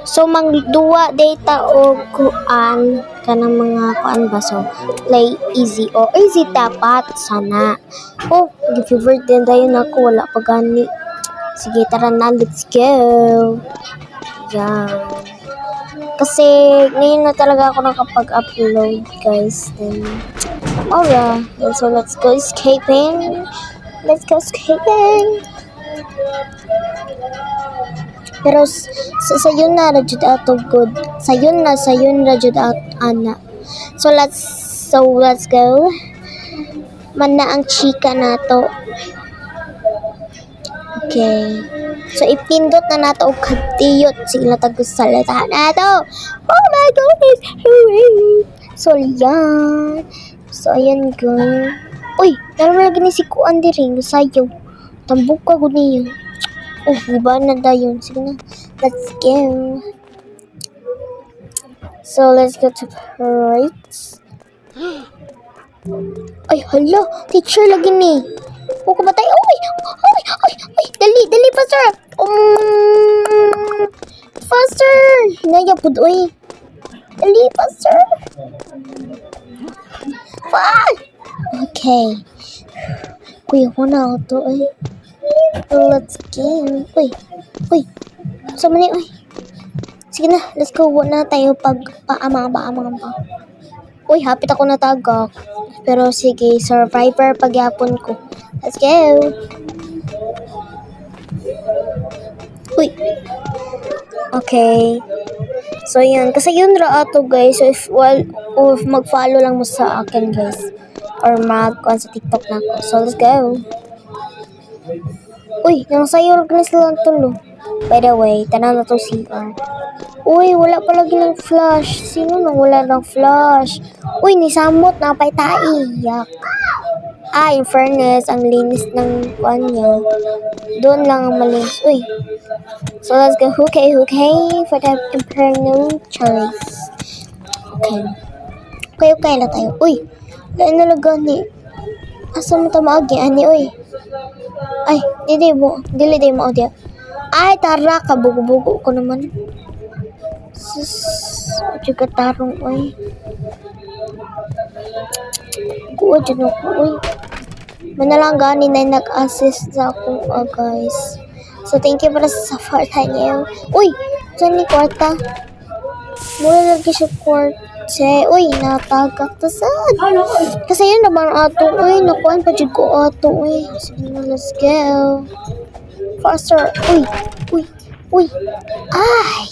So mangduwa data o kuan kanang mga kuan ba, so play easy o easy dapat sana. Oh, gi-favorite din dayon ako, wala pa gani. Sige, tara na, let's go. Yan. Kasi ngayon na talaga ako nakapag-upload, guys. Then, alright. So let's go escaping. Let's go escaping. Pero sayon na rajud ato good. Sayon na jud ana. So let's go. Man na ang chika nato. Okay. So ipindot na nato og kadiyot sila tagsalita nato. Oh my goodness. So yan. So ayan guys. Uy, naman lagi ni si Kuan diri sayo. Tambok ka gud niya. Oh, iba na dayon. Sige na. Let's go. So, let's go to parades. Ay, hala. Teacher lagi ni. Huwag ko batay. Ay, dali, faster. Faster. Hinaya po doy. Dali, faster. Okay. Kuya ko na ito ay. Let's go. Uy. Sama na uy. Sige na, let's go. Huwag na tayo pag paamang pa. Uy, hapit ako na tagak. Pero sige, survivor pagyapon ko. Let's go. Uy. Okay. So, yan. Kasi yun ra ato, guys. So, if mag-follow lang mo sa akin, guys. Or sa TikTok na ako. So, let's go. Uy, yung sa'yo organize lang tulo. By the way, tanang na to CR. Uy, wala palagi ng flash. Sino nang wala ng flash? Uy, nisamot na paitai. Yak. In fairness, ang linis ng kanya. Doon lang ang malinis. Uy. So, let's go. Okay, for the Inferno choice. Okay na tayo. Uy, lain na lagan ni. Asa mo tamagi? Ani, uy. Ay, dili mo dia. Ay, tara, kabugo-bugo ko naman. Juga tarong, uy. Kuha dyan ako, uy. Manalang gani na nag-assist sa akong, guys. So, thank you para sa support niyo. Uy, dyan ni kwarta. Mula lagi siya kwarta. Uy, natagak to sad. Kasi yun naman ato, uy. Nakuhan pa dyan ko ato, uy. Sige na, let's go. Faster. Uy. Ay.